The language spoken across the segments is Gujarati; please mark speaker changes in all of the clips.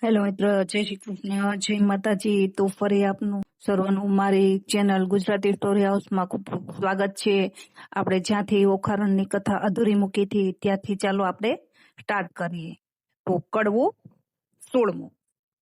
Speaker 1: હેલો મિત્ર, જય શ્રી કૃષ્ણ, જય માતાજી. તો ફરી આપનું સર્વનું મારી ચેનલ ગુજરાતી સ્ટોરી હાઉસમાં ખૂબ ખૂબ સ્વાગત છે. આપણે જ્યાંથી ઓખારણની કથા અધૂરી મૂકી હતી ત્યાંથી ચાલો આપણે સ્ટાર્ટ કરીએ. તો કડવું 16.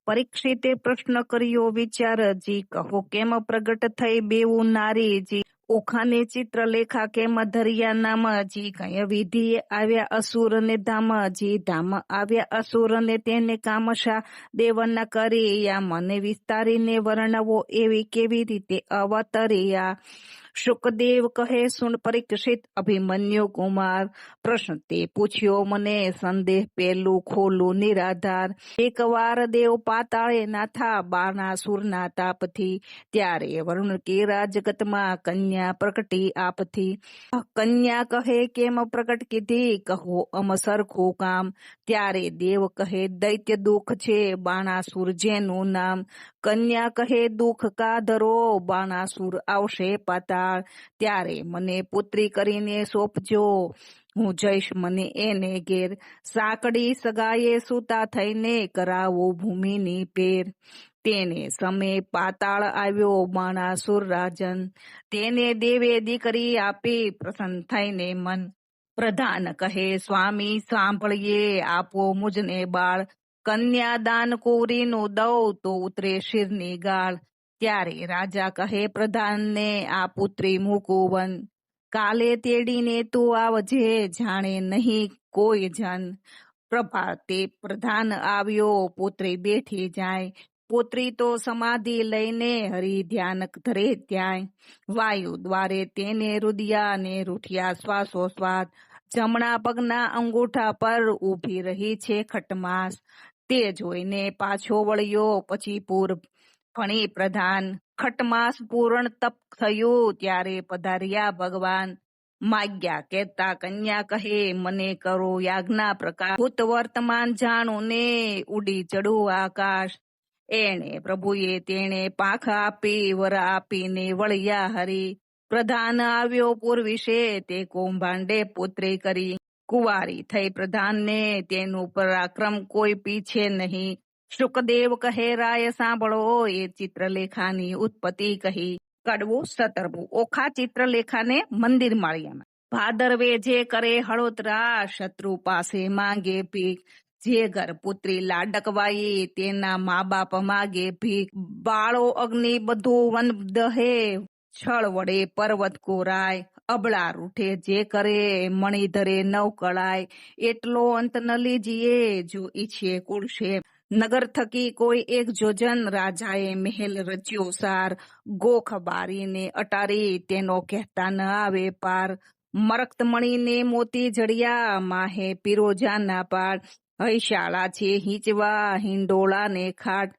Speaker 1: પરીક્ષિતે પ્રશ્ન કર્યો, વિચારજી કહો કેમ પ્રગટ થઈ બેવું નારીજી? ઓખાને ચિત્રલેખા કેમ ધર્યા નામજી? કય વિધિ આવ્યા અસુર ને ધામજી? ધામ આવ્યા અસુર ને તેને કામશા દેવના કર્યા? મને વિસ્તારીને વર્ણવો એવી કેવી રીતે અવતર્યા? શુકદેવ કહે, સુન પરીક્ષિત અભિમન્યુ કુમાર, પ્રશ્ન તે પૂછ્યો મને સંદેહ પેલું ખોલું નિરાધાર. એક વાર દેવ પાતાળે નાથા બાણાસુરના તાપથી, ત્યારે વરુણ કેરા જગતમાં કન્યા પ્રગટી આપથી. કન્યા કહે કેમ પ્રગટ કીધી, કહો અમ સરખું કામ? ત્યારે દેવ કહે દૈત્ય દુઃખ છે બાણાસુર જેનું નામ. કન્યા કહે દુઃખ કા ધરો, બાણાસુર આવશે પાતાળ. ત્યારે મને પુત્રી કરીને સોંપજો, હું જઈશ મને એને ઘેર. સાંકડી સગાએ સૂતા થઈને કરાવો ભૂમિની પેર. તેને સમે પાતાળ આવ્યો બાણાસુર રાજન, તેને દેવે દીકરી આપી પ્રસન્ન થઈને મન. પ્રધાન કહે સ્વામી સાંભળીએ, આપો મુજને બાળ. કન્યાદાન કુંવરીનું દઉં તો ઉતરે શિરની ગાળ. ત્યારે રાજા કહે પ્રધાનને, આ પુત્રી મૂકુવન. કાલે તેડીને તું આવજે, જાણે નહીં કોઈ જન. પ્રભાતે પ્રધાન આવ્યો, પુત્રી બેઠી જાય. પુત્રી તો સમાધિ લઈને હરિ ધ્યાન ધરે ત્યાંય. વાયુ દ્વારે તેને રુદિયા ને રૂઠિયા શ્વાસોશ્વાસ. જમણા પગના અંગૂઠા પર ઊભી રહી છે ખટમાસ. તે જોઈને પાછો વળ્યો પછી પૂર ભણી પ્રધાન. ખટમાસ પૂર્ણ તપ થયું ત્યારે પધાર્યા ભગવાન. માગ્યા કેતા કન્યા કહે, મને કરો યાજ્ઞા પ્રકાશ. ભૂત વર્તમાન જાણું ને ઉડી ચડું આકાશ. એણે પ્રભુએ તેણે પાંખ આપી, વર આપીને વળ્યા હરી. પ્રધાન આવ્યો પૂર વિશે, તે કૌભાંડે પુત્રી કરી. કુંવારી થઈ પ્રધાનને, તેનું પરાક્રમ કોઈ પીછે નહીં. શુકદેવ કહે રાય સાંભળો, એ ચિત્રલેખાની ઉત્પત્તિ કહી. કડવું 17. ઓખા ચિત્રલેખાને મંદિર માળિયામાં. ભાદરવે જે કરે હળોતરા, શત્રુ પાસે માંગે ભીખ. જે ઘર પુત્રી લાડકવાઈ, તેના મા બાપ માગે ભીખ. બાળો અગ્નિ બધું વન દહે, છળ વડે પર્વત કોરાય. અબળા રૂઠે જે કરે મણિધરે નવ કળાય. એટલો અંત ન લીજીએ, જો ઈચ્છે કુળશે. નગર થકી કોઈ એક જોજન, રાજાએ મહેલ રચ્યો સાર. ગોખ બારીને અટારી, તેનો કહેતા ન આવે પાર. મરક્ત મણીને મોતી જડિયા, માહે પીરોજાના પાડ. હૈશાળા છે હિંચવા, હિંડોળા ને ખાટ.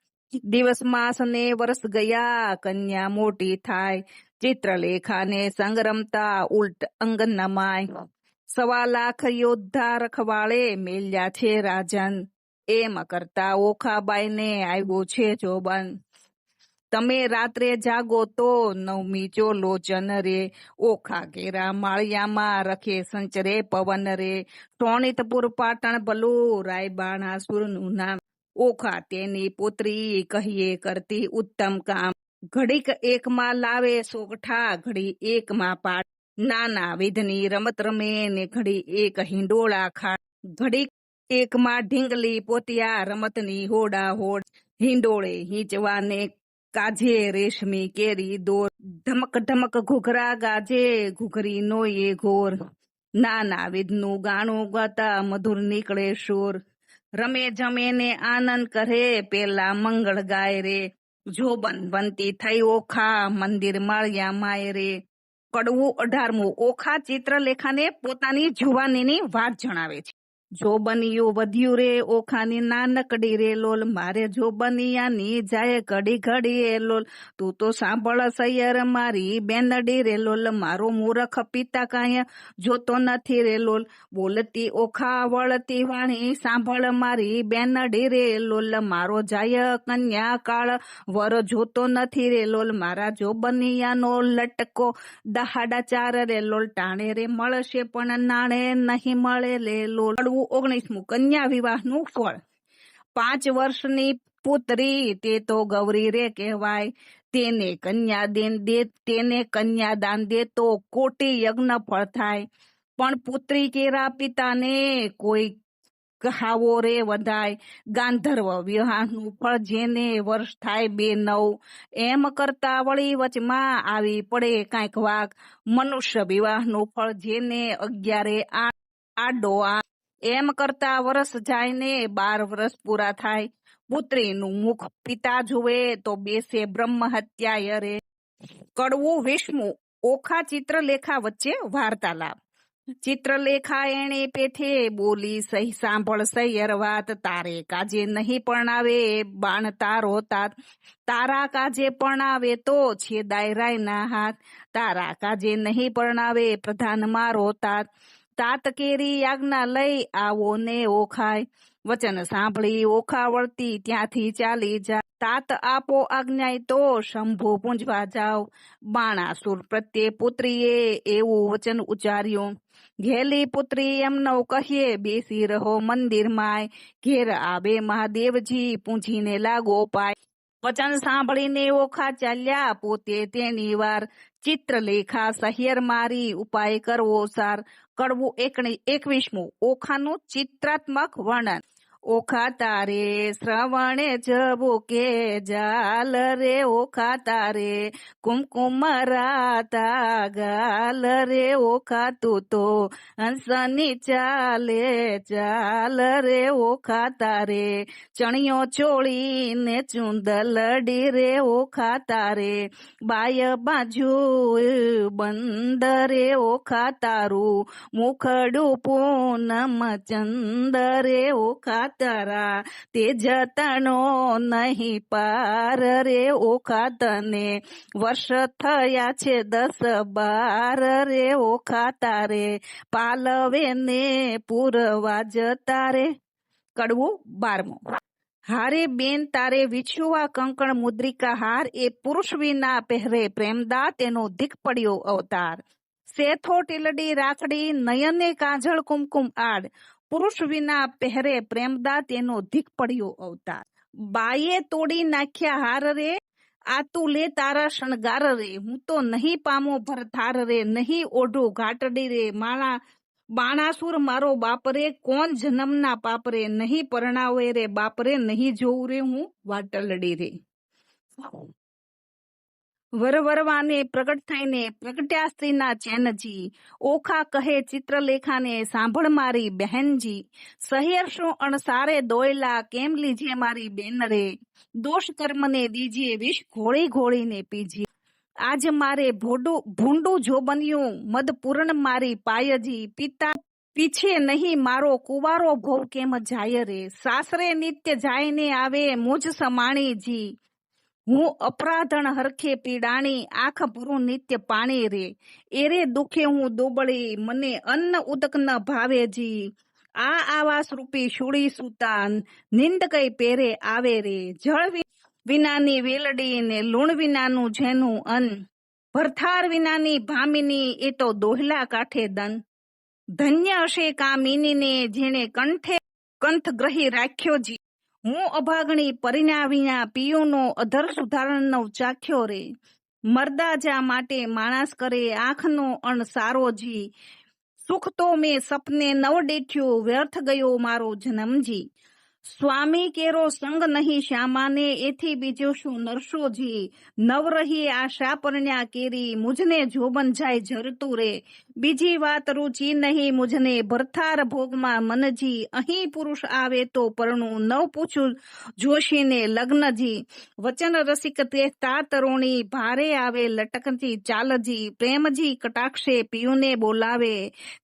Speaker 1: દિવસ માસ ને વર્ષ ગયા, કન્યા મોટી થાય. ચિત્રલેખાને સંગ રમતા ઉલટ અંગ નમાય. 1.25 યોદ્ધા રખવાળે મેલ્યા છે રાજન. એમ કરતા ઓખાબાઈને આવ્યો છે જોબન. તમે રાત્રે જાગો તો નવમી ચોલોચન રે. ઓખા ઘેરા માળિયામાં રખે સંચરે પવન રે. સોણિતપુર પાટણ ભલું, રાય બાણાસુરનું નામ. ઓખા તેની પુત્રી કહીએ કરતી ઉત્તમ કામ. ઘડીક એકમાં લાવે સોગઠા, ઘડી એકમાં પાટ. નાના વિધની રમત રમે ને ઘડી એક હિંડોળા ખાટ. ઘડીક એકમાં ઢીંગલી પોતિયા, રમતની હોડા હોડ. હિંડોળે હિંચવાને કાજે રેશમી કેરી દોર. ધમક ધમક ઘૂઘરા ગાજે, ઘૂઘરી નો એ ઘોર. નાના વિધનું ગાણું ગાતા મધુર નીકળે શોર. રમે જમે ને આનંદ કરે, પેલા મંગળ ગાય રે. જોબન બનતી થઈ ઓખા, મંદિર માળિયા માય રે. કડવું 18. ઓખા ચિત્રલેખાને પોતાની જુવાનીની વાત જણાવે છે. જોબનિયું વધ્યું રે ઓખાની નાનકડી રે લોલ. મારે જોબનિયાની જાય ઘડી ઘડી એ લોલ. તું તો સાંભળ સૈયર મારી બેનડી રે લોલ. મારો મૂરખ પિતા કાંઈ જોતો નથી રે લોલ. બોલતી ઓખા વળતી વાણી, સાંભળ મારી બેનડી રે લોલ. મારો જાય કન્યા કાળ, વર જોતો નથી રે લોલ. મારા જોબનિયાનો લટકો દહાડા 4 રે લોલ. ટાણે રે મળશે પણ નાણે નહીં મળે રે લોલ. 19. કન્યા વિવાહનું ફળ. 5 વર્ષની પુત્રી તે તો ગૌરી રે કહેવાય. તેને કન્યાદાન દે તો કોટી યજ્ઞ ફળ થાય. પણ પુત્રી કેરા પિતાને કોઈ કહાવો રે વધાય. ગાંધર્વ વિવાહનું ફળ જેને વર્ષ થાય 2-9. એમ કરતા વળી વચમાં આવી પડે કાંઈક વાક. મનુષ્ય વિવાહનું ફળ જેને 11 એમ કરતા વર્ષ જાય ને 12 વર્ષ પૂરા થાય. પુત્રીનું મુખ પિતા જુએ તો બેસે બ્રહ્મ હત્યા રે. કડવું 20મું. ઓખા ચિત્રલેખા વચ્ચે વાર્તાલાપ. ચિત્રલેખા એણે પેઠે બોલી સહી સાંભળ સૈયર વાત. તારે કાજે નહીં પરણાવે બાણ તારો તાત. તારા કાજે પરણાવે તો છેદાય રાયના હાથ. તારા કાજે નહીં પરણાવે પ્રધાન મારો તાત. તાત કેરી આજ્ઞા લઈ આવો ને ઓખાય. વચન સાંભળી ઓખા વળતી ત્યાંથી ચાલી જાય. તાત આપો આજ્ઞાય તો શંભુ પૂંજવા જાવ. બાણાસુર પ્રત્યે પુત્રીએ એવું વચન ઉચ્ચાર્યું. ઘેલી પુત્રી એમનો કહીએ બેસી રહો મંદિરમાંય. ઘેર આવે મહાદેવજી પૂંજીને લાગો પાય. વચન સાંભળીને ઓખા ચાલ્યા પોતે તેની વાર. ચિત્રલેખા સહિયર મારી ઉપાય કરવો સાર. કડવું 21મું. ઓખાનું ચિત્રાત્મક વર્ણન. ઓખા તારે શ્રવણે જવું કે જાલ રે. ઓખા તારે કુમકુમ રાતા ગાલ રે. ઓખા તું તો હંસની ચાલે ચાલ રે. ઓખા તારે ચણિયો ચોળી ને ચુંદલડી રે. ઓખા તારે બાય બાજુ બંદરે. ઓખા તારું મુખડું પૂનમ ચંદરે. ઓખા તારા તેજતનો નહીં પાર રે. ઓખા તને વર્ષ થયા છે 10-12 રે. ઓખા તારે પાલવે ને પૂરવા જતા રે. કડવું 12મું. હારે બેન તારે વિછુવા કંકણ મુદ્રિકા હાર. એ પુરુષ વિના પહેરે પ્રેમદા તેનો ધીક પડ્યો અવતાર. શેથો ટીલડી રાખડી નયને કાજળ કુમકુમ આડ. પુરુષ વિના પહેરે પ્રેમદા તેનો ધીક પડ્યો અવતાર. બાએ તોડી નાખ્યા હાર રે. આ તું લે તારા શણગાર રે. હું તો નહીં પામો ભરથાર રે. નહીં ઓઢું ઘાટડી રે. બાણાસુર મારો બાપ રે. કોણ જન્મના પાપ રે. નહીં પરણાવે રે બાપ રે. નહીં જોઉં રે હું વાટલડી રે. વરવરવાને પ્રગટ થઈને પ્રગટ્યા સ્ત્રીના ચેનજી. ઓખા કહે ચિત્રલેખાને સાંભળ મારી બહેનજી. સહિયર શું અણસારે દોયલા કેમ લીજે મારી બેન રે. દોષ કર્મને દીજે વિષ ઘોળી ઘોળીને પીજે. આજ મારે ભૂંડું જો બન્યું મદ પૂર્ણ મારી પાયજી. પિતા પીછે નહીં મારો કુવારો ભોવ કેમ જાય રે. સાસરે નિત્ય જાય ને આવે મુજ સમાણીજી. હું અપરાધણ હરખે પીડાણી આંખ ભરું નિત્ય પાણી રે. એરે દુખે હું દોબળી મને અન્ન ઉદક ન ભાવેજી. આ આવાસ રૂપી શૂળી સૂતા નિંદ કઈ પેરે આવે રે. જળ વિનાની વેલડી ને લૂણ વિનાનું જેનું અન્ન. ભરથાર વિનાની ભામિની એ તો દોહલા કાંઠે દન. ધન્ય હશે કામિનીને જેને કંઠ ગ્રહી રાખ્યો જી. હું અભાગણી પરિણા વિના પિયુનો અધર સુધારણનો ચાખ્યો રે. મરદાજા માટે માણસ કરે આંખનો અણ સારો જી. સુખ તો મેં સપને નવ ડેઠ્યું વ્યર્થ ગયો મારો જન્મજી. સ્વામી કેરો સંગ નહીં શ્યામાને એથી બીજો શું નરસોજી. નવ રહી આશા પરણ્યા કેરી મુજને જોબન જાય જરતું રે. બીજી વાત રૂચી નહીં મુજને ભરથાર ભોગમાં મનજી. અહીં પુરુષ આવે તો પરણું નવ પૂછું જોશીને લગ્નજી. વચન રસિક તે તા તરુણી ભારે આવે લટકતી ચાલજી. પ્રેમજી કટાક્ષે પિયુને બોલાવે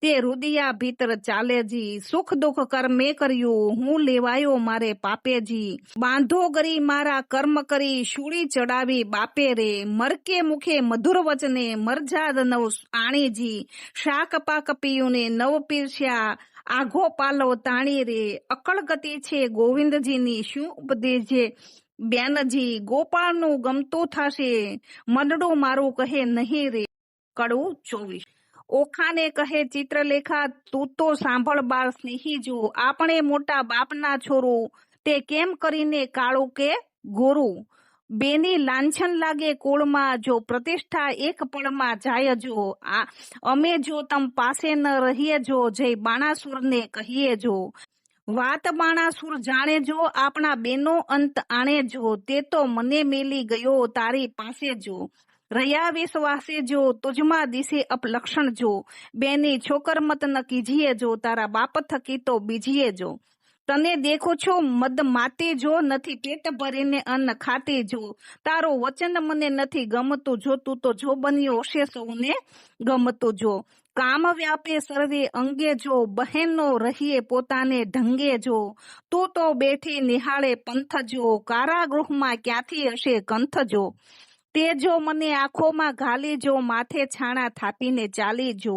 Speaker 1: તે રુદિયા ભીતર ચાલેજી. સુખ દુઃખ કર્મે કર્યું હું લેવાયો મારે પાપેજી. બાંધો ગરી મારા કર્મ કરી શૂળી ચડાવી બાપે રે. મરકે મુખે મધુર વચને મરજાદ નવ આણીજી. શાક પાક પીયુને નવ પીરસ્યા આઘો પાલવ તાણી રે. અકળ ગતિ છે ગોવિંદજીની શું ઉપદેજે બેનજી. ગોપાળનું ગમતું થશે મનડું મારું કહે નહીં રે. કડવું 24. ઓખાને કહે ચિત્રલેખા તું તો સાંભળ બાળ સ્નેહી જો. આપણે મોટા બાપના છોરો તે કેમ કરીને કાળું કે ગોરું, બેની લાંછન લાગે કુળમાં, જો પ્રતિષ્ઠા એક પળમાં જાય જો, અમે જો તમ પાસે ન રહીએ જો, જય બાણાસુરને કહીએ જો, વાત બાણાસુર જાણે જો, આપણા બેનો અંત આણે જો, તે તો મને મેલી ગયો તારી પાસે જો, રહ્યા વિશ્વાસે જો, તુજમાં દિશે અપલક્ષણ જો, બેની છોકર મત ન કીજીએ જો, તારા બાપ થકી તો બીજીએ જો, તને દેખું છું મદ માતી જો, નથી પેટ ભરીને અન્ન ખાતી જો, તારું વચન મને નથી ગમતું જો, તું તો જો બન્યો હશે સૌને ગમતું જો, કામ વ્યાપે સર્વે અંગે જો, બહેનો રહીએ પોતાને ઢંગે જો, તું તો બેઠી નિહાળે પંથ જો, કારાગૃહમાં ક્યાંથી હશે કંથ જો, તે જો મને આંખોમાં ઘાલી જો, માથે છાણા થાપીને ચાલી જો,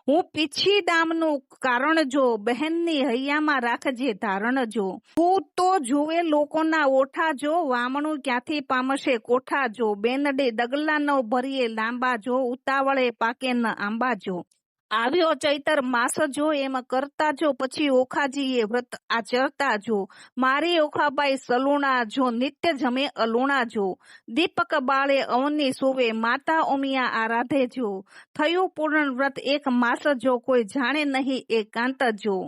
Speaker 1: હું પીછી દામનું કારણ જો, બહેનની હૈયામાં રાખજે ધારણ જો, તું તો જુએ લોકોના ઓઠા જો, વામણું ક્યાંથી પામશે કોઠા જો, બેનડે ડગલા ન ભરીએ લાંબા જો, ઉતાવળે પાકે ન આંબા જો, આવ્યો ચૈતર માસ જો, એમ કરતા જો, પછી ઓખાજીએ વ્રત આચરતા જો, મારી ઓખાબાઈ સલુણા જો, નિત્ય જમે અલુણા જો, દીપક બાળે અવની સુવે, માતા ઉમિયા આરાધે જો, થયું પૂર્ણ વ્રત એક માસ જો, કોઈ જાણે નહીં એકાંત જો,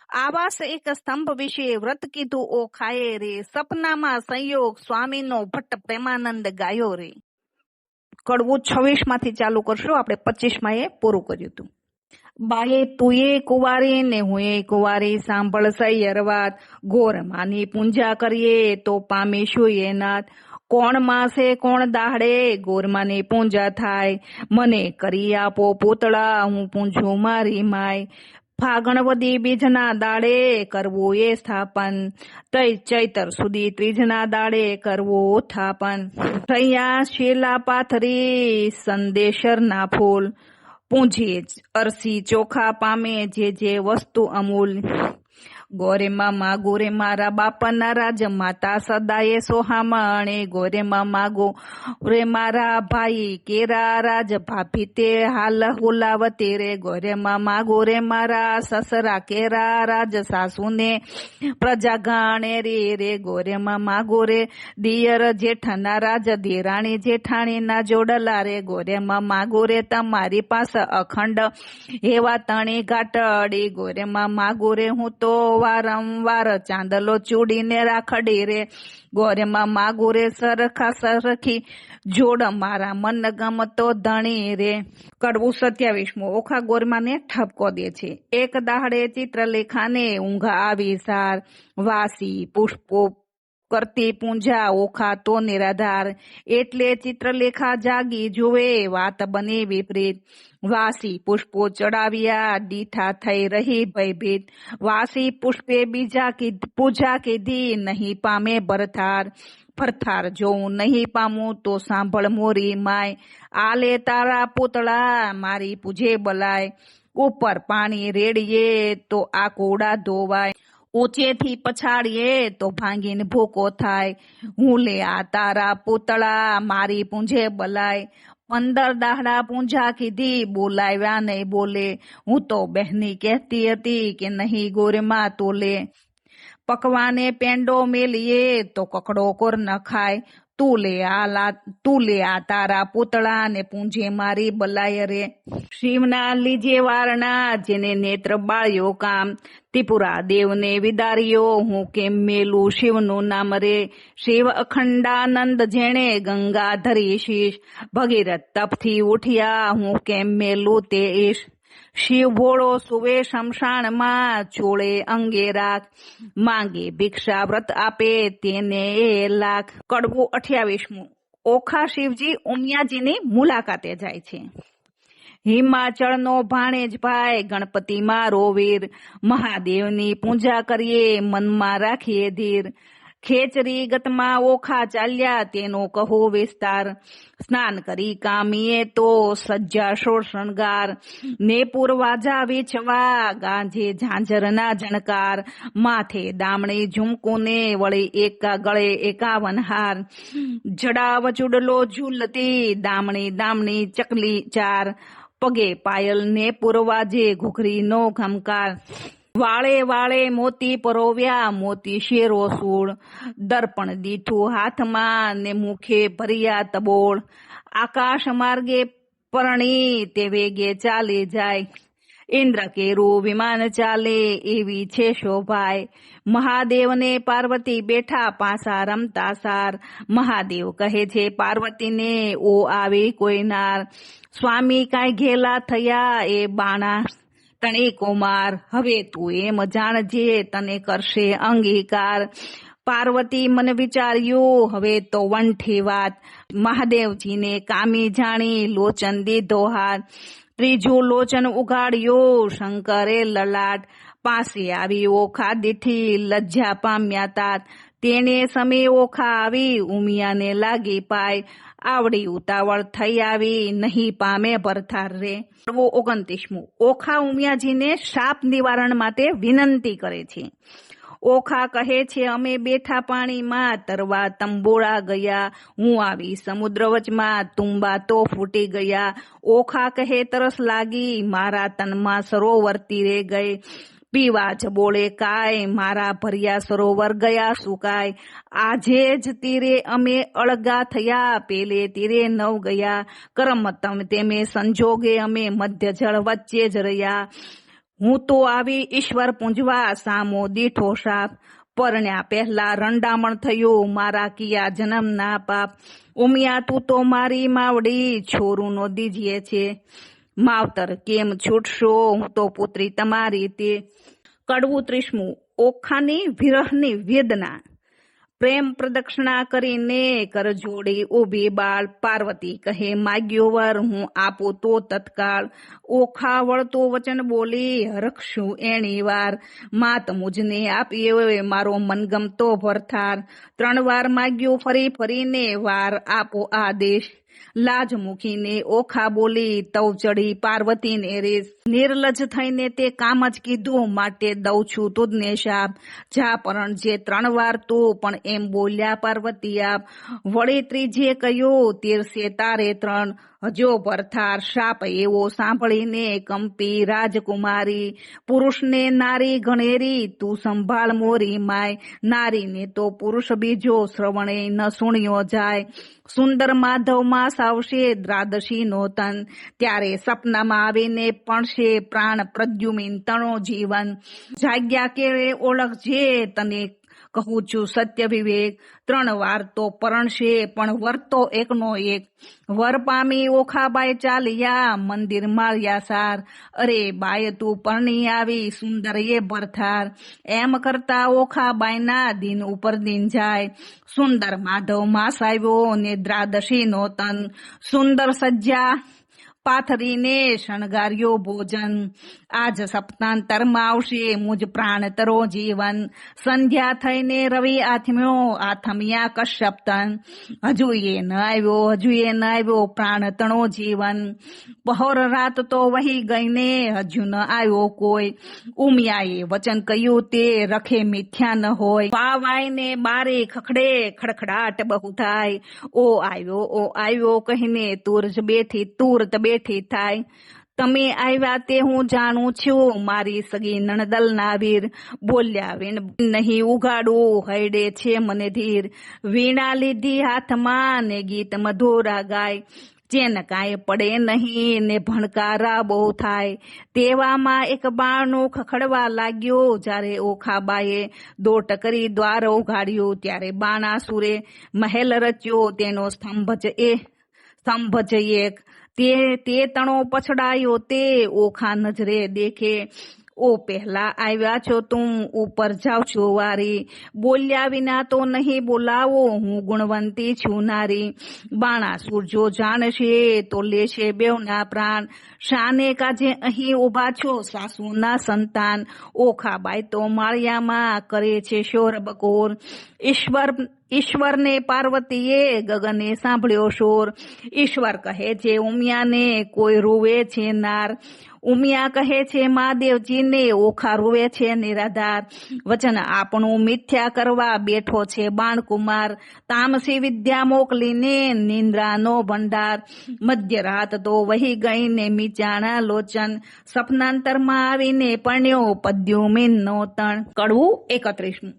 Speaker 1: આવાસ એક સ્તંભ વિશે વ્રત કીધું ઓખાએ રે, સપનામાં સંયોગ સ્વામીનો ભટ્ટ પ્રેમાનંદ ગાયો રે. કડવું 26 માંથી ચાલુ કરશું, આપણે 25 માં એ પૂરું કર્યું હતું. બાએ તુએ કુંવારી ને હુંએ કુંવારી, સાંભળ સૈયર વાત, ગોર માની પૂંજા કરીએ તો પામીશું એ નાથ, કોણ માસે કોણ દાહડે ગોરમાની પૂંજા થાય, મને કરી આપો પૂતળા હું પૂંજું મારી માય, ફાગણવદી બીજના દાડે કરવું એ સ્થાપન, તઈ ચૈતર સુધી ત્રીજના દાડે કરવું થાપન, થયા શેલા પાથરી સંદેશર ના ફૂલ, પૂંજીએ અરસી ચોખા પામે જે જે વસ્તુ અમૂલ, ગોરેમાં માગો રે મારા બાપના રાજ, માતા સદાયે સોહામણે, ગોરેમાં માગો રે મારા ભાઈ કેરા રાજ, ભાભી તે હાલ હુલાવતી રે, ગોરેમાં માગો રે મારા સસરા કેરા રાજ, સાસુને પ્રજા ગાણેરી રે, ગોરેમાં માગો રે દિયર જેઠાના રાજ, દેરાણી જેઠાણીના જોડલા રે, ગોરેમાં માગો રે તમારી પાસે અખંડ એવા તણી ઘાટડી, ગોરેમાં માગો રે હું તો વારંવાર ચાંદલો ચૂડીને રાખડી રે, ગોરેમાં માગો રે સરખા સરખી જોડ, મારા મન ગમતો ધણી રે. કડવું 27. ઓખા ગોરમાને ઠપકો દે છે. એક દાહડે ચિત્રલેખાને ઊંઘ આવી સાર, વાસી પુષ્પો કરતી પૂંજા ઓખા તો નિરાધાર, એટલે ચિત્રલેખા જાગી જુએ વાત બની વિપરીત, વાસી પુષ્પો ચડાવ્યા દીઠા થઈ રહી ભયભીત, વાસી પુષ્પે બીજા પૂજા કીધી નહીં પામે ભરથાર, ભરથાર જોઉં નહીં પામું તો સાંભળ મોરી માય, આલે તારા પૂતળા મારી પૂજે બલાય, ઉપર પાણી રેડીએ તો આ કોડા ધોવાય, ઊંચેથી પછાડીએ તો ભાંગીને ભૂકો થાય, હું લે આ તારા પૂતળા મારી પૂંજે બલાય, 15 દાહડા પૂંજા કીધી બોલાવ્યા નહીં બોલે, હું તો બહેની કહેતી હતી કે નહીં ગોરમાં તોલે, પકવાને પેંડો મેલીએ તો કકડો કોર ન ખાય, તું લે આ તારા પૂતળા ને પૂંજે મારી બલાય રે. શિવના લીજે વારણા જેને નેત્ર બાળ્યો કામ, ત્રિપુરા દેવને વિદાર્યો હું કેમ મેલું શિવનું નામ રે, શિવ અખંડાનંદ જેણે ગંગા ધરી શીશ, ભગીરથ તપથી ઉઠ્યા હું કેમ મેલું તે ઈશ, શિવ ભોળો સુવે શમશાનમાં ચોળે અંગે રાખ, માંગે ભિક્ષા વ્રત આપે તેને એ લાખ. કડવું 28. ઓખા શિવજી ઉમિયાજીની મુલાકાતે જાય છે. હિમાચળનો ભાણેજ ભાઈ ગણપતિ મારો વીર, મહાદેવની પૂજા કરીએ મનમાં રાખીએ ધીર, ખેચરી ગતમાં ઓખા ચાલ્યા તેનો કહો વિસ્તાર, સ્નાન કરી કામીએ તો સજ્જા સોળ શણગાર, ને પૂર્વાજા વેચવા ગાંજે ઝાંઝરના ઝણકાર, માથે દામણી ઝુમકુને વળી એકા ગળે 51 હાર, જડાવ ચૂડલો ઝૂલતી દામણી દામણી ચકલી ચાર, પગે પાયલ ને પૂર્વાજે ઘૂઘરીનો ઘમકાર, વાળે વાળે મોતી પરોવ્યા મોતી શેરો સૂળ, દર્પણ દીઠું હાથમાં ને મુખે ભર્યા તબોળ, આકાશ માર્ગે પરણી તે વેગે ચાલી જાય, ઇન્દ્ર કેરું વિમાન ચાલે એવી છે શોભાય, મહાદેવને પાર્વતી બેઠા પાસા રમતા સાર, મહાદેવ કહે છે પાર્વતીને ઓ આવી કોઈ નાર, સ્વામી કાંઈ ઘેલા થયા એ બાણા તણી કુમાર, હવે તું એમ જાણજે તને કરશે અંગીકાર, પાર્વતી મને વિચાર્યું હવે તો વંઠી વાત, મહાદેવજીને કામી જાણી લોચન દીધો હાથ, ત્રીજું લોચન ઉગાડ્યું શંકરે લલાટ, પાસે આવી ઓખા દીઠી લજ્જા પામ્યા તાત, તેને સમે ઓખા આવી ઉમિયાને લાગી પાય, આવડી ઉતાવળ થઈ આવી નહીં પામે ભરથાર રે. 29મું ઓખા ઉમિયાજીને શાપ નિવારણ માટે વિનંતી કરે છે. ઓખા કહે છે અમે બેઠા પાણીમાં તરવા તંબોળા ગયા, હું આવી સમુદ્ર વચમાં તુંબા તો ફૂટી ગયા, ઓખા કહે તરસ લાગી મારા તનમાં સરોવર તીરે ગઈ, પીવા જબોળે કાય મારા ભર્યા સરોવર ગયા સુકાય, આજે જ તીરે અમે અળગા થયા પેલે તીરે નવ ગયા, કરમ તેમે સંજોગે અમે મધ્ય જળ વચ્ચે જ રહ્યા, હું તો આવી ઈશ્વર પૂંજવા સામો દીઠો શાપ, પરણ્યા પહેલા રંડામણ થયું મારા કિયા જન્મના પાપ, ઉમિયા તું તો મારી માવડી છોરુંનો દીજીએ છે, માવતર કેમ છૂટશો હું તો પુત્રી તમારી તે. 30મું ઓખાની વિરહની વેદના, પ્રેમ પ્રદક્ષિણા કરીને કરજોડી ઊભી બાળ, પાર્વતી કહે માગ્યો વર હું આપું તો તત્કાળ, ઓખા વળતો વચન બોલી હરખશું એણી વાર, માત મુજને આપીએ મારો મનગમતો ભરથાર, 3 વાર માગ્યું ફરી ફરીને વાર આપો આદેશ, લાજ મૂકીને ઓખા બોલી તવ ચડી પાર્વતીને રેસ, નિર્લજ થઈને તે કામ જ કીધું માટે દઉં છું તુજને શાપ, જા પરણ જે 3 વાર તું પણ એમ બોલ્યા પાર્વતી આપ, વળી ત્રીજે કહ્યું તીરસે તારે 3, હજો ભરથાર શાપ એવો સાંભળીને કંપી રાજકુમારી, પુરુષને નારી ગણેરી તું સંભાળ મોરી માય, નારીને તો પુરુષ બીજો શ્રવણે ન સુણ્યો જાય, સુંદર માધવ માસ આવશે દ્વાદશી નો તન, ત્યારે સપનામાં આવીને પણશે પ્રાણ પ્રદ્યુમિન તણો જીવન, જાગ્યા કેળે ઓળખજે તને કહું છું સત્ય વિવેક, 3 વાર તો પરણશે પણ વર તો એકનો એક, વર પામી ઓખાબાઈ ચાલ્યા મંદિર માળ્યા સાર, અરે બાય તું પરણી આવી સુંદર એ ભરથાર, એમ કરતા ઓખાબાઈના દિન ઉપર દિન જાય, સુંદર માધવ માસ આવ્યો ને દ્વાદશી નો તન, સુંદર સજ્જા પાથરીને શણગાર્યો ભોજન, આજ સપ્તાંતરમાં આવશે મુજ પ્રાણ તરો જીવન, સંધ્યા થઈને રવિ આથમ્યા કશ્યપતન, હજુ એ ન આવ્યો પ્રાણ તણો જીવન, પહોર રાત તો વહી ગઈને હજુ ન આવ્યો કોઈ, ઉમિયાએ વચન કહ્યું તે રખે મિથ્યા ન હોય, વાવાઈને બારે ખખડે ખડખડાટ બહુ થાય, ઓ આવ્યો કહીને તુરત બેઠી થાય, તમે આવ્યા તે હું જાણું છું મારી સગી નણદલના વીર, બોલ્યા વીણ નહીં ઉગાડું હૈડે છે મને ધીર, વીણા લીધી હાથમાં ને ગીત મધુરા ગાય, ચેન કાંઈ પડે નહીં ને ભણકારા બહુ થાય, તેવામાં એક બાણું ખખડવા લાગ્યું, જ્યારે ઓખાબાએ દોટ કરી દ્વાર ઉઘાડ્યું, ત્યારે બાણાસુરે મહેલ રચ્યો તેનો સ્તંભ જ એક, તે તણો પછડાયો તે ઓખા નજરે દેખે, ઓ પહેલા આવ્યા છો તું ઉપર જાવ છો વારી, બોલ્યા વિના તો નહીં બોલાવો હું ગુણવંતી છું નારી, બાણાસુર જો જાણશે તો લેશે બેવના પ્રાણ, શાને કાજે અહીં ઉભા છો સાસુના સંતાન, ઓખાબાઈ તો માળિયામાં કરે છે શોર બકોર, ઈશ્વરને પાર્વતીએ ગગને સાંભળ્યો શોર. ઈશ્વર કહે છે ઉમિયાને કોઈ રૂવે છે નાર. ઉમિયા કહે છે મહાદેવજીને ઓખા રૂવે છે નિરાધાર. વચન આપણું મિથ્યા કરવા બેઠો છે બાણકુમાર. તામસી વિદ્યા મોકલીને નિંદ્રાનો ભંડાર. મધ્યરાત તો વહી ગઈને મીચાણા લોચન. સપનાંતરમાં આવીને પરણ્યો પદ્યુમીનનો તણ. કડવું 31.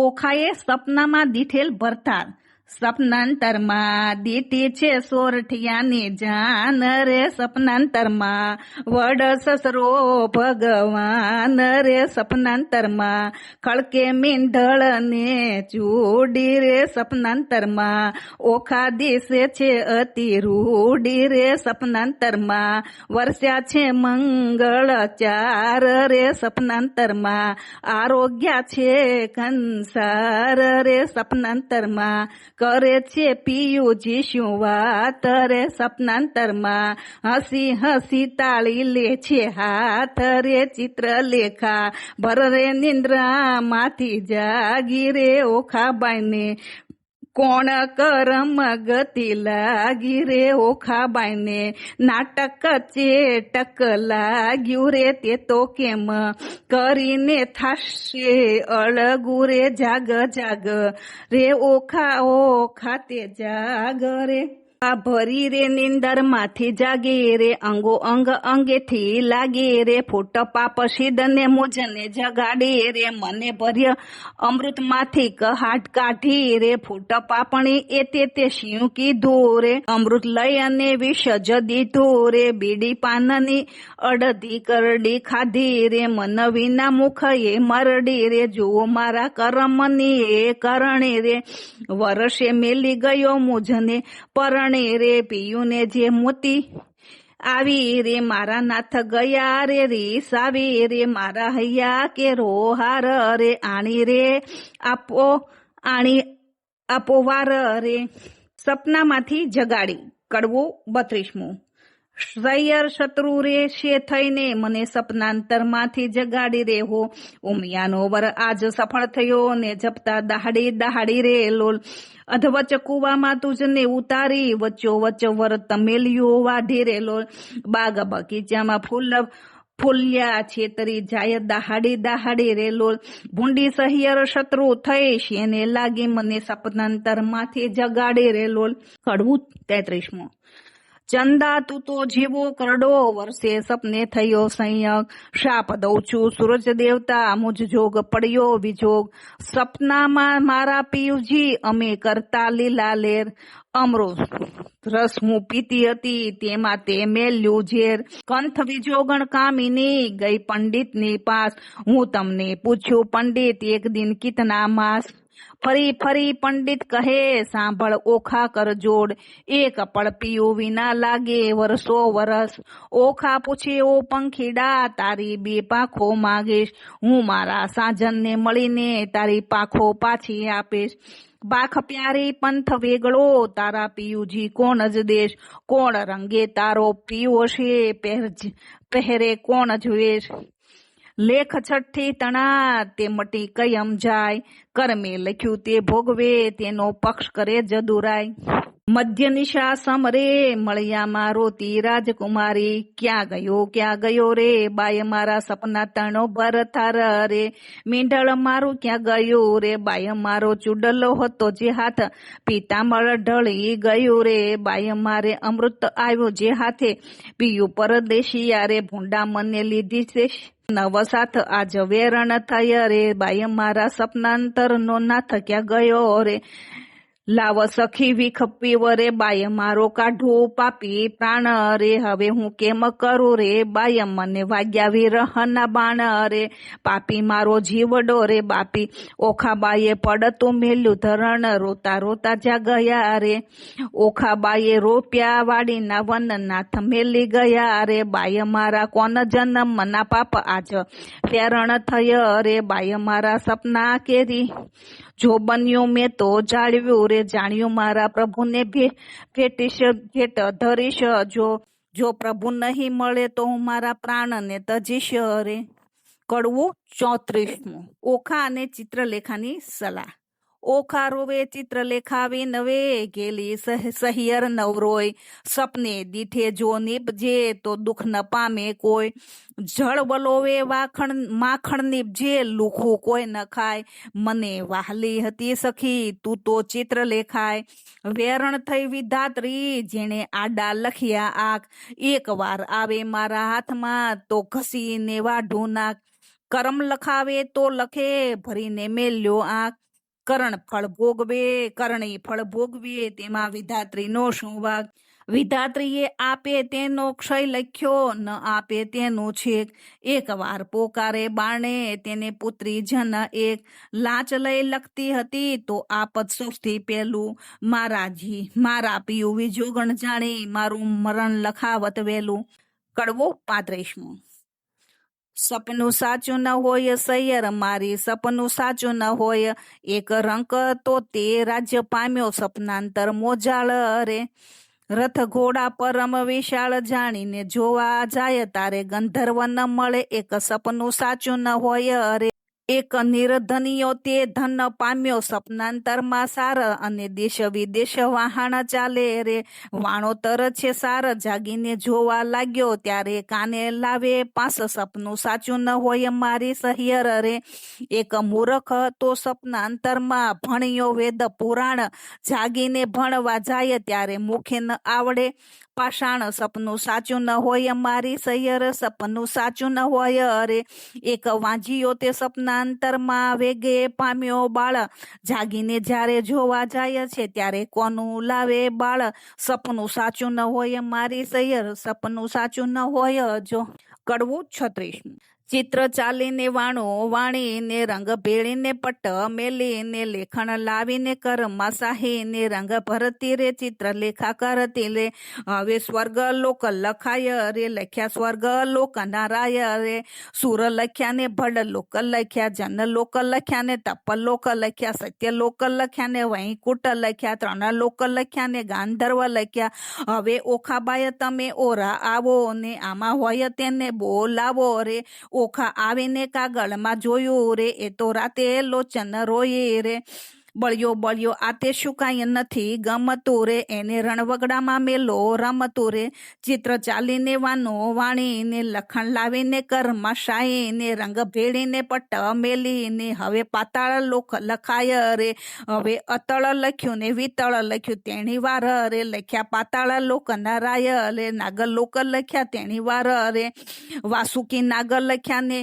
Speaker 1: ઓખાએ સપનામાં દીઠેલ ભરતાર. સપનાંતરમાં દીટી છે સોરઠિયાની જાન રે. સપનાંતરમાં વડ સસરો ભગવાન રે. સપનાંતરમાં ખળકે મીંઢળ ને ચૂડી રે. સપનાંતરમાં ઓખા દિશે છે અતિ રૂડી રે. સપનાંતરમાં વર્ષ્યા છે મંગળ ચાર રે. સપનાંતરમાં આરોગ્ય છે કંસાર રે. સપનાંતરમાં કરે છે પિયુજી શું વાત રે. સપનાંતરમાં હસી હસી તાળી લે છે હાથ રે. ચિત્રલેખા ભર રે નિંદ્રામાંથી જાગી રે. ઓખાબાઈને કોણ કરમ ગતિ લાગી રે. ઓખાબાઈને નાટક ચેટક લાગ્યું રે. તે તો કેમ કરીને થાશે અળગું રે. જાગ જાગ રે ઓખા ઓખા તે જાગ રે. આ ભરી રે નિંદર માંથી જાગે રે. અંગો અંગ અંગેથી લાગે રે. ફૂટ પાપ શીદને મુજને જગાડે રે. મને ભર્ય અમૃત માંથી કહાટ કાઢી રે. ફૂટ પાપણી તે શિયું કીધું રે. અમૃત લઈ અને વિષ જ દીધું રે. બીડી પાનની અડધી કરડી ખાધી રે. મન વિના મુખ એ મરડી રે. જુઓ મારા કરમની એ કરણી રે. વર્ષે મેલી ગયો મુજને પરણે રે. પિયુને જે મોતી આવી રે. મારા નાથ ગયા રે. રીસ આવી રે. મારા હૈયા કે રોહાર રે. આણી રે આપો વાર રે. સપનામાંથી જગાડી. કડવું 32. સૈયર શત્રુ રે છે થઈને મને સપનાંતરમાંથી જગાડી રે હો. ઉમિયાનો વર આજ સફળ થયો ને જપતા દહાડી દહાડી રે લોલ. અધવચ કુવામાં તુજને ઉતારી વચ્ચો વચ્ચ વર તમેલિયો વાઢી રે લોલ. બાગ બગીચામાં ફૂલ્યા છેતરી જાય દહાડી દહાડી રે લોલ. ભૂંડી સહિયર શત્રુ થઈ શેને લાગી મને સપનાંતરમાંથી જગાડી રે લોલ. કડવું 33. ચંદા તું તો જીવો કરડો વર્ષે સપને થયો સંયક. શાપ દઉં છું સૂરજ દેવતા મુજ જોગ પડ્યો વિજોગ. સપનામાં મારા પિયુજી અમે કરતા લીલા લેર. અમૃત રસ હું પીતી હતી તેમાં તે મેલ્યું ઝેર. કંથ વિજોગણ કામિની ગઈ પંડિતની પાસ. હું તમને પૂછ્યું પંડિત એક દિન કિતના માસ. ફરી ફરી પંડિત કહે સાંભળ ઓખા કર જોડ. એક પળ પીયું વિના લાગે વર્ષો વરસ. ઓખા પૂછે ઓ પંખીડા તારી બે પાંખો માંગીશ. હું મારા સાજનને મળીને તારી પાંખો પાછી આપીશ. બાખ પ્યારી પંથ વેગળો તારા પિયુજી કોણ જ દેશ. કોણ રંગે તારો પિયો છે પહેરે કોણ જવેશ. લેખ છઠ્ઠી તણા તે મટી કયમ જાય. કર્મે લખ્યું તે ભોગવે તેનો પક્ષ કરે જદુરાય. મધ્ય નિશા સમરે મળ્યા મારો તી રાજકુમારી. ક્યાં ગયો રે બાય મારા સપના તણો ભરથાર રે. મીંઢળ મારું ક્યાં ગયું રે. બાય મારો ચૂડલો હતો જે હાથ પિતામળ ઢળી ગયું રે. બાય મારે અમૃત આવ્યું જે હાથે પીયું પરદેશિયા રે. ભૂંડા મને લીધી છે નવ સાથ આજ વેરણ થયા રે. બાય મારા સપનાંતર નો નાથ ક્યાં ગયો રે. લાવ સખી વિખ પીવરે બાય મારો કાઢું પાપી પ્રાણ રે. હવે હું કેમ કરું રે બાય મને વાગ્યા વિરહના બાણ રે. પાપી મારો જીવડો રે બાપી. ઓખાબાએ પડતું મેલ્યું ધરણ રોતા રોતા જા ગયા રે. ઓખાબાએ રોપ્યા વાડીના વનનાથ મેલી ગયા રે. બાય મારા કોણ જન્મ ના પાપ આજ ફેરણ થય રે. બાય મારા સપના કેરી જો બન્યું મેં તો જાળવ્યું રે. જાણ્યું મારા પ્રભુને ભેટ ધરીશ. જો પ્રભુ નહીં મળે તો હું મારા પ્રાણને તજીશ રે. કડવું 34. ઓખા અને ચિત્રલેખાની સલાહ. ઓખા રોવે ચિત્રલેખા નવે ગેલી સહિયર નવરોય સપને દીઠે જો નીપજે તો દુઃખ ન પામે કોઈ જળ વલોવે માખણ નીપજે લુખું કોઈ ન ખાય મને વાહલી હતી સખી તું તો ચિત્ર લેખાય વેરણ થઈ વિધાત્રી જેણે આડા લખ્યા આંખ એક વાર આવે મારા હાથમાં તો ઘસીને વાઢું નાખ કરમ લખાવે તો લખે ભરીને મેલ્યો આંખ કરણી ફળ ભોગવે તેમાં વિધાત્રીનો શું વાગ વિધાત્રીએ આપે તેનો ક્ષય લખ્યો ન આપે તેનું છેક એક વાર પોકારે બાણે તેને પુત્રી જન એક લાંચ લઈ લખતી હતી તો આપત સૌથી પહેલું મારા પિયું વિજોગણ જાણી મારું મરણ લખાવત વહેલું કડવો 35મો સપનું સાચું ન હોય સૈયર મારી સપનું સાચું ન હોય એક રંક તો તે રાજ્ય પામ્યો સપનાંતર મોજાળ રે રથ ઘોડા પરમ વિશાળ જાણીને જોવા જાય તારે ગંધર્વ ન મળે એક સપનું સાચું ન હોય અરે એક નિર્ધનિયો તે ધન પામ્યો સપનાંતરમાં સાર અને દેશ વિદેશ વાહન ચાલે રે વાણોતર છે સાર જાગીને જોવા લાગ્યો ત્યારે કાને લાવે પાસ સપનું સાચું ન હોય મારી સહિયર રે એક મૂર્ખ તો સપનાંતરમાં ભણ્યો વેદ પુરાણ જાગીને ભણવા જાય ત્યારે મુખે ન આવડે પાષાણ સપનું સાચું ન હોય મારી સૈયર સપનું સાચું ન હોય અરે એક વાંજીયો તે સપનાંતરમાં વેગે પામ્યો બાળ જાગીને જ્યારે જોવા જાય છે ત્યારે કોનું લાવે બાળ સપનું સાચું ન હોય મારી સૈયર સપનું સાચું ન હોય જો કડવું 36 ચિત્ર ચાલીને વાણો વાણીને રંગ ભેળીને પટ મેલીને લેખણ લાવીને કરમાં સાહીને રંગ ભરતી રે ચિત્ર લેખા કરતી રે હવે સ્વર્ગ લોક લખાય રે લખ્યા સ્વર્ગ લોક નારાય રે સુર લખ્યા ને ભડ લોક લખ્યા જન લોક લખ્યા ને તપ લોક લખ્યા સત્ય લોક લખ્યા ને વૈકુટ લખ્યા 3 લોક લખ્યા ને ગાંધર્વ લખ્યા હવે ઓખાબાય તમે ઓરા આવો ને આમાં હોય તેને બોલાવો રે ઓખા આવીને કાગળમાં જોયું રે એ તો રાતે લોચન રોયે રે બળ્યો આતે શું કાંઈ નથી ગમતું રે એને રણવગડામાં મેલો રમતું રે ચિત્ર ચાલીને વાનો વાણીને લખણ લાવીને કરમાં શાહીને રંગ ભેળીને પટ મેલીને હવે પાતાળ લોક લખાય રે હવે અતળ લખ્યું ને વિતળ લખ્યું તેણી વાર રે લખ્યા પાતાળ લોક નારાય રે નાગર લોક લખ્યા તેણી વાર રે વાસુકી નાગર લખ્યા ને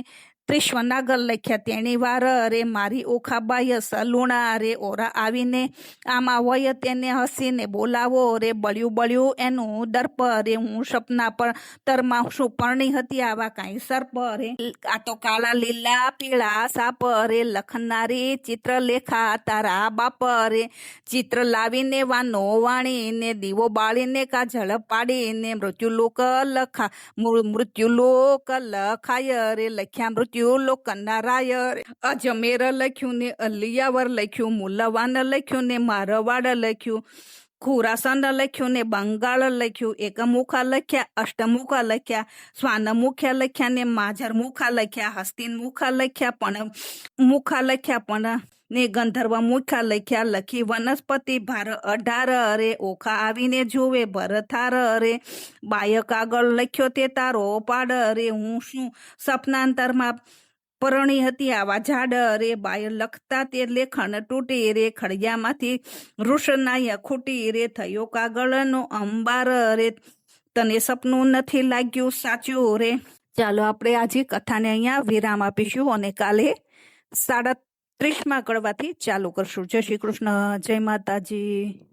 Speaker 1: ત્રિશ્વ નાગર લખ્યા તેણી વાર રે મારી ઓખાબાઈ સલુણા રે ઓરા આવીને આમાં હોય તેને હસીને બોલાવો રે બળ્યું એનું દર્પ રે હું સપના પર તરમાં શું પરણી હતી આવા કાંઈ સર્પ રે આ તો કાળા લીલા પીળા સાપ રે લખનારી ચિત્ર લેખા તારા બાપ રે ચિત્ર લાવીને વાનો વાણીને દીવો બાળીને કાજળ પાડીને મૃત્યુલોક લખાય રે લખ્યા મૃત્યુ લોક નારાય અજમેર લખ્યું ને અલિયાવર લખ્યું મુલવાન લખ્યું ને મારવાડ લખ્યું ખુરાસન લખ્યું ને બંગાળ લખ્યું એકમુખા લખ્યા અષ્ટમુખા લખ્યા સ્વાનમુખ્યા લખ્યા ને માજર મુખા લખ્યા હસ્તિન મુખા લખ્યા પણ ને ગંધર્વ મુખા લખ્યા લખી વનસ્પતિ ભાર 18 રે ઓખા આવીને જોવે ભરથાર રે બાય કાગળ લખ્યો તે તારો પાડ રે હું શું સપનાંતરમાં પરણી હતી આવા ઝાડ રે બાય લખતા તે લેખણ તૂટી રે ખડિયામાંથી રૂષનાય ખૂટી રે થયો કાગળનો અંબાર રે તને સપનું નથી લાગ્યું સાચું રે ચાલો આપણે આજે કથાને અહીંયા વિરામ આપીશું અને કાલે 37મા કડવાથી ચાલુ કરશું. જય શ્રી કૃષ્ણ, જય માતાજી.